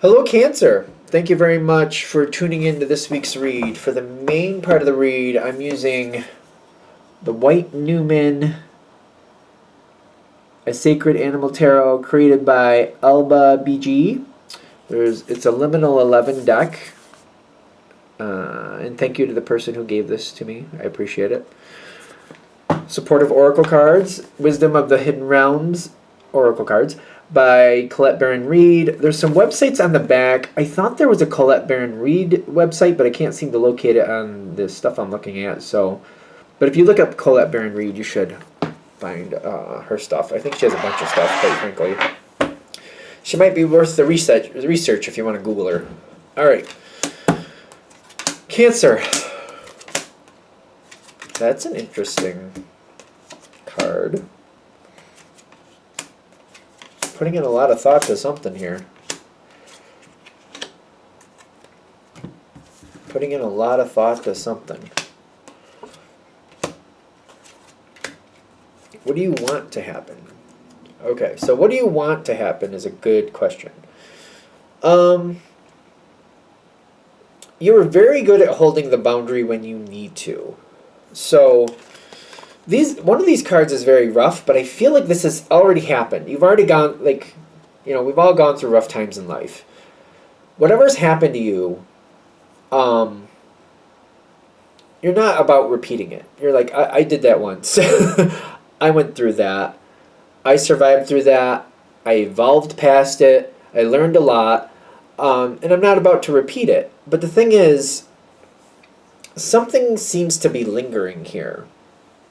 Hello, Cancer. Thank you very much for tuning in to this week's read. For the main part of the read, I'm using the White Newman, a Sacred Animal Tarot created by Alba BG. It's a Liminal 11 deck. And thank you to the person who gave this to me. I appreciate it. Supportive Oracle cards, Wisdom of the Hidden Realms Oracle cards by Colette Baron Reid. There's some websites on the back. I thought there was a Colette Baron Reid website, but I can't seem to locate it on the stuff I'm looking at. But if you look up Colette Baron Reid, you should find her stuff. I think she has a bunch of stuff, quite frankly. She might be worth the research if you want to Google her. All right. Cancer. That's an interesting card. Putting in a lot of thought to something here. Putting in a lot of thought to something. What do you want to happen? Okay, so what do you want to happen is a good question. You're very good at holding the boundary when you need to. So one of these cards is very rough, but I feel like this has already happened. You've already gone, we've all gone through rough times in life. Whatever's happened to you, you're not about repeating it. You're like, I did that once. I went through that. I survived through that. I evolved past it. I learned a lot. And I'm not about to repeat it. But the thing is, something seems to be lingering here.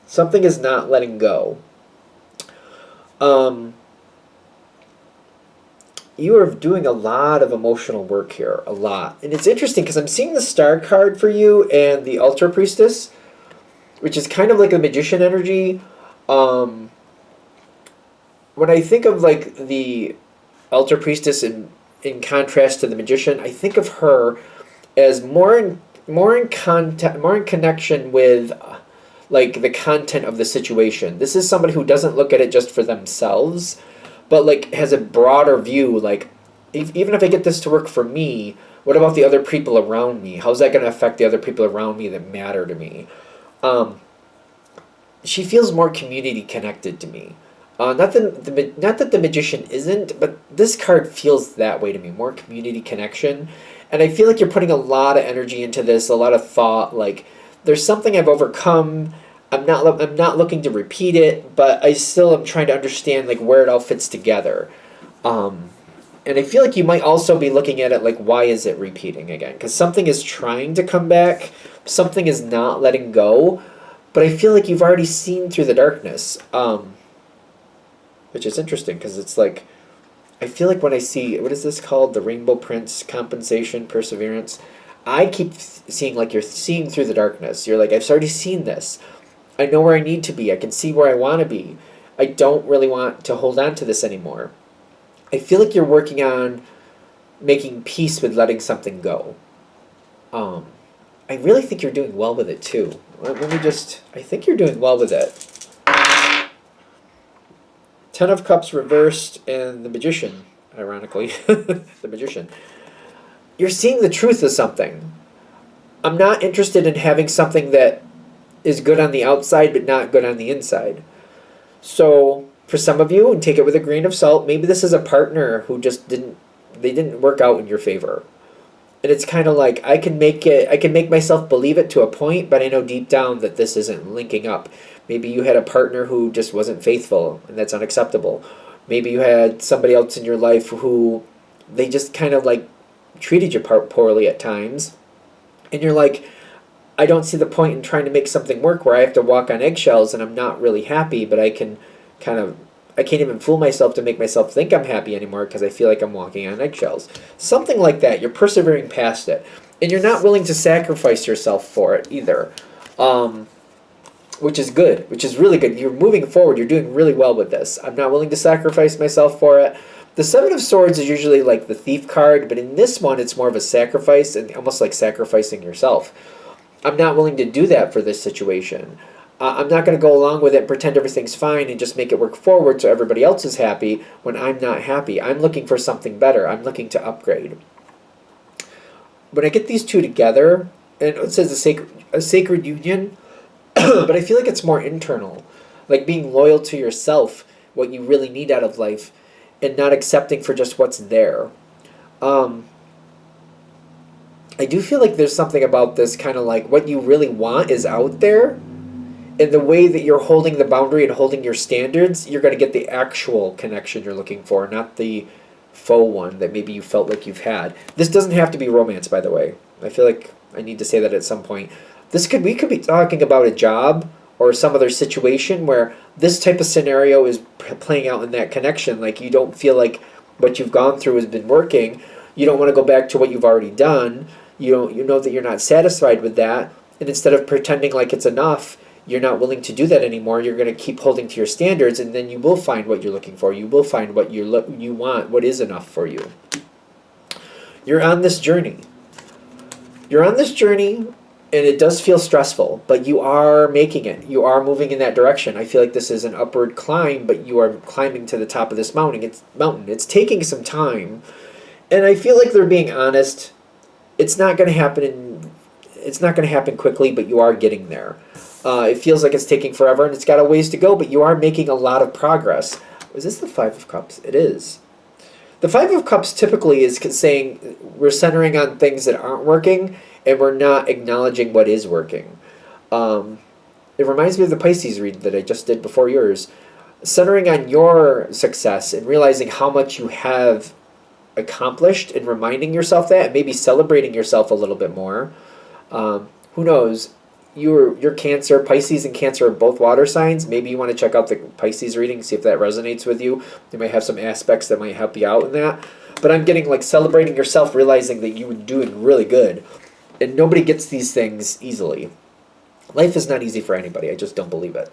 Something is not letting go. You are doing a lot of emotional work here. A lot. And it's interesting because I'm seeing the Star card for you and the Altar Priestess, which is kind of like a magician energy. When I think of like the Altar Priestess in contrast to the magician, I think of her as more in connection with like the content of the situation. This is somebody who doesn't look at it just for themselves, but like has a broader view. Like, even if I get this to work for me, what about the other people around me? How's that going to affect the other people around me that matter to me? She feels more community connected to me. Not that the magician isn't, but this card feels that way to me. More community connection. And I feel like you're putting a lot of energy into this, a lot of thought. Like, there's something I've overcome. I'm not looking to repeat it, but I still am trying to understand like where it all fits together. And I feel like you might also be looking at it like, why is it repeating again? Because something is trying to come back, something is not letting go, but I feel like you've already seen through the darkness. Which is interesting because it's like, I feel like when I see, what is this called? The Rainbow Prince, Compensation, Perseverance. I keep seeing like you're seeing through the darkness. You're like, I've already seen this. I know where I need to be. I can see where I want to be. I don't really want to hold on to this anymore. I feel like you're working on making peace with letting something go. I really think you're doing well with it too. I think you're doing well with it. Ten of Cups reversed and the Magician, ironically. The Magician. You're seeing the truth of something. I'm not interested in having something that is good on the outside but not good on the inside. So, for some of you, and take it with a grain of salt, maybe this is a partner who just didn't work out in your favor. And it's kind of like, I can make myself believe it to a point, but I know deep down that this isn't linking up. Maybe you had a partner who just wasn't faithful, and that's unacceptable. Maybe you had somebody else in your life who they just kind of like treated you poorly at times. And you're like, I don't see the point in trying to make something work where I have to walk on eggshells and I'm not really happy, but I can't even fool myself to make myself think I'm happy anymore because I feel like I'm walking on eggshells. Something like that. You're persevering past it. And you're not willing to sacrifice yourself for it either. Which is good, which is really good. You're moving forward. You're doing really well with this. I'm not willing to sacrifice myself for it. The Seven of Swords is usually like the thief card, but in this one, it's more of a sacrifice and almost like sacrificing yourself. I'm not willing to do that for this situation. I'm not going to go along with it and pretend everything's fine and just make it work forward so everybody else is happy when I'm not happy. I'm looking for something better. I'm looking to upgrade. When I get these two together, and it says a sacred union, but I feel like it's more internal, like being loyal to yourself, what you really need out of life, and not accepting for just what's there. I do feel like there's something about this kind of like what you really want is out there. And the way that you're holding the boundary and holding your standards, you're going to get the actual connection you're looking for, not the faux one that maybe you felt like you've had. This doesn't have to be romance, by the way. I feel like I need to say that at some point. We could be talking about a job or some other situation where this type of scenario is playing out in that connection. Like you don't feel like what you've gone through has been working. You don't want to go back to what you've already done. You know that you're not satisfied with that. And instead of pretending like it's enough, you're not willing to do that anymore. You're going to keep holding to your standards, and then you will find what you're looking for. You will find what you want, what is enough for you. You're on this journey. You're on this journey, and it does feel stressful, but you are making it. You are moving in that direction. I feel like this is an upward climb, but you are climbing to the top of this mountain. It's taking some time, and I feel like they're being honest. It's not going to happen quickly, but you are getting there. It feels like it's taking forever, and it's got a ways to go, but you are making a lot of progress. Is this the Five of Cups? It is. The Five of Cups typically is saying we're centering on things that aren't working, and we're not acknowledging what is working. It reminds me of the Pisces read that I just did before yours. Centering on your success and realizing how much you have accomplished and reminding yourself that, and maybe celebrating yourself a little bit more. Who knows? You're Cancer. Pisces and Cancer are both water signs. Maybe you want to check out the Pisces reading, see if that resonates with you. You might have some aspects that might help you out in that. But I'm getting like celebrating yourself, realizing that you were doing really good. And nobody gets these things easily. Life is not easy for anybody. I just don't believe it.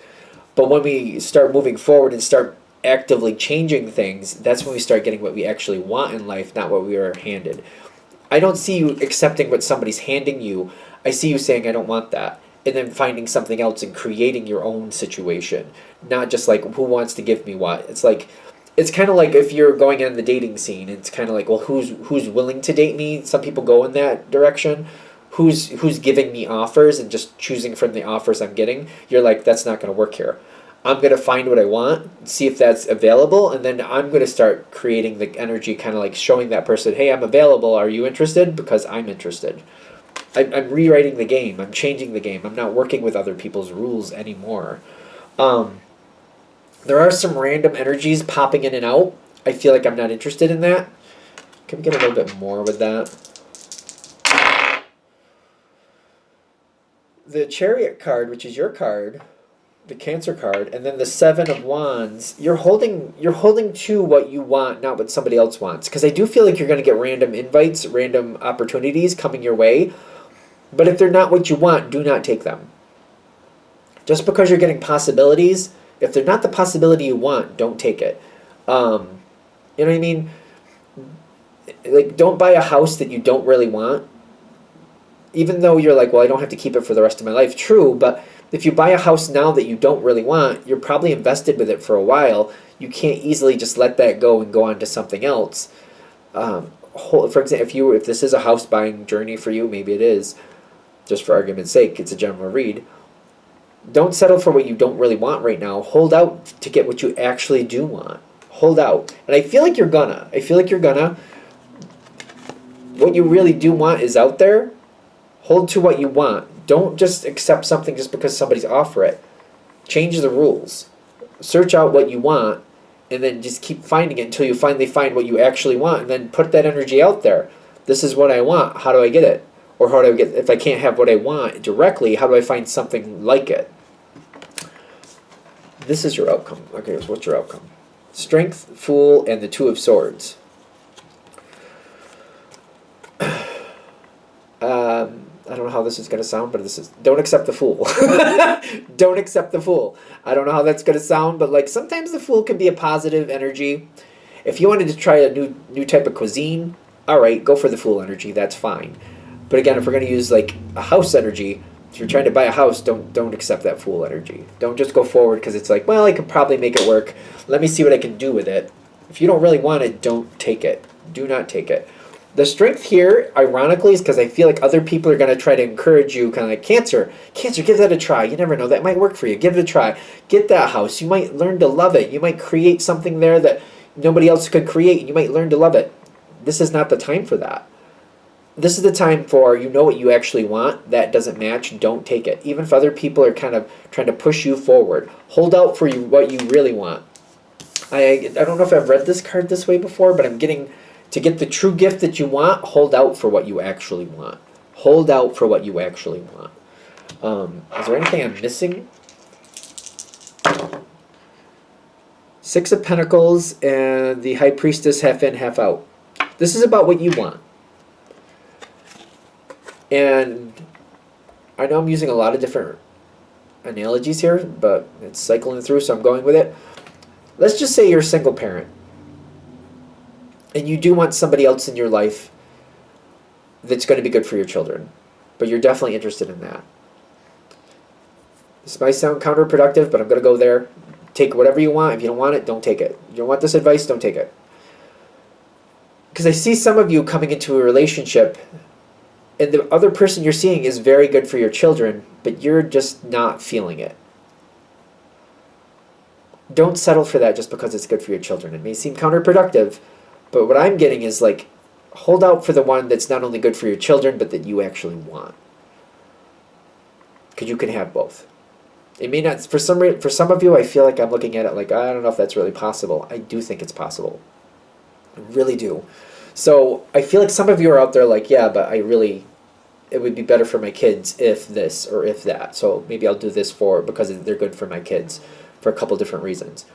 But when we start moving forward and start actively changing things, that's when we start getting what we actually want in life, not what we are handed. I don't see you accepting what somebody's handing you. I see you saying, I don't want that. And then finding something else and creating your own situation. Not just like, who wants to give me what? It's kind of like if you're going on the dating scene, it's kind of like, well, who's willing to date me? Some people go in that direction. Who's giving me offers and just choosing from the offers I'm getting? You're like, that's not going to work here. I'm going to find what I want, see if that's available, and then I'm going to start creating the energy, kind of like showing that person, hey, I'm available. Are you interested? Because I'm interested. I'm rewriting the game. I'm changing the game. I'm not working with other people's rules anymore. There are some random energies popping in and out. I feel like I'm not interested in that. Can we get a little bit more with that? The Chariot card, which is your card, the Cancer card, and then the Seven of Wands, you're holding to what you want, not what somebody else wants. Because I do feel like you're going to get random invites, random opportunities coming your way. But if they're not what you want, do not take them. Just because you're getting possibilities, if they're not the possibility you want, don't take it. You know what I mean? Like, don't buy a house that you don't really want. Even though you're like, well, I don't have to keep it for the rest of my life. True, but if you buy a house now that you don't really want, you're probably invested with it for a while. You can't easily just let that go and go on to something else. For example, if this is a house buying journey for you, maybe it is, just for argument's sake, it's a general read. Don't settle for what you don't really want right now. Hold out to get what you actually do want. Hold out. And I feel like you're gonna. What you really do want is out there. Hold to what you want. Don't just accept something just because somebody's offer it. Change the rules. Search out what you want, and then just keep finding it until you finally find what you actually want, and then put that energy out there. This is what I want. How do I get it? Or how do I get, if I can't have what I want directly, how do I find something like it? This is your outcome. Okay, so what's your outcome? Strength, Fool, and the Two of Swords. I don't know how this is going to sound, but this is, don't accept the Fool. Don't accept the Fool. I don't know how that's going to sound, but like sometimes the Fool can be a positive energy. If you wanted to try a new type of cuisine, all right, go for the Fool energy. That's fine. But again, if we're going to use like a house energy, If you're trying to buy a house, don't accept that fool energy. Don't just go forward because it's like, well, I could probably make it work. Let me see what I can do with it. If you don't really want it, don't take it. Do not take it. The strength here, ironically, is because I feel like other people are going to try to encourage you, kind of like Cancer, give that a try. You never know, that might work for you. Give it a try. Get that house. You might learn to love it. You might create something there that nobody else could create, and you might learn to love it. This is not the time for that. This is the time for, you know what you actually want, that doesn't match, don't take it. Even if other people are kind of trying to push you forward, hold out for what you really want. I don't know if I've read this card this way before, but I'm getting, to get the true gift that you want, hold out for what you actually want. Hold out for what you actually want. Is there anything I'm missing? Six of Pentacles and the High Priestess, half in, half out. This is about what you want. And I know I'm using a lot of different analogies here, but it's cycling through, so I'm going with it. Let's just say you're a single parent, and you do want somebody else in your life that's going to be good for your children, but you're definitely interested in that. This might sound counterproductive, but I'm going to go there. Take whatever you want. If you don't want it, don't take it. You don't want this advice, don't take it. Because I see some of you coming into a relationship, and the other person you're seeing is very good for your children, but you're just not feeling it. Don't settle for that just because it's good for your children. It may seem counterproductive, but what I'm getting is like, hold out for the one that's not only good for your children, but that you actually want. Because you can have both. It may not, for some of you, I feel like I'm looking at it like, I don't know if that's really possible. I do think it's possible. I really do. So I feel like some of you are out there like, yeah, but it would be better for my kids if this or if that. So maybe I'll do this because they're good for my kids for a couple different reasons.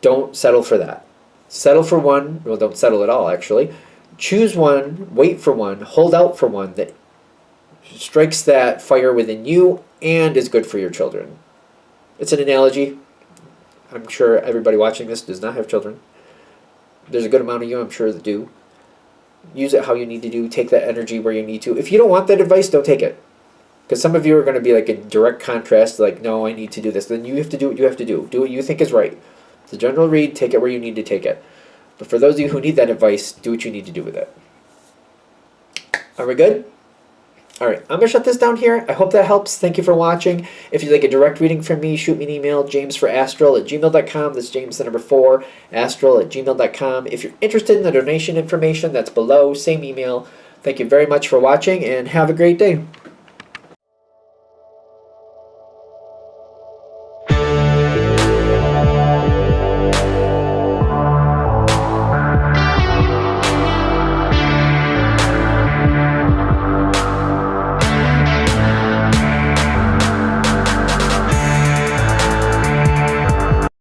Don't settle for that. Settle for one. Well, don't settle at all, actually. Choose one, wait for one, hold out for one that strikes that fire within you and is good for your children. It's an analogy. I'm sure everybody watching this does not have children. There's a good amount of you, I'm sure, that do. Use it how you need to do. Take that energy where you need to. If you don't want that advice, don't take it. Because some of you are going to be like in direct contrast, like, no, I need to do this. Then you have to do what you have to do. Do what you think is right. It's a general read. Take it where you need to take it. But for those of you who need that advice, do what you need to do with it. Are we good? All right, I'm going to shut this down here. I hope that helps. Thank you for watching. If you'd like a direct reading from me, shoot me an email, jamesforastral@gmail.com. That's James the number 4, astral@gmail.com. If you're interested in the donation information, that's below. Same email. Thank you very much for watching, and have a great day.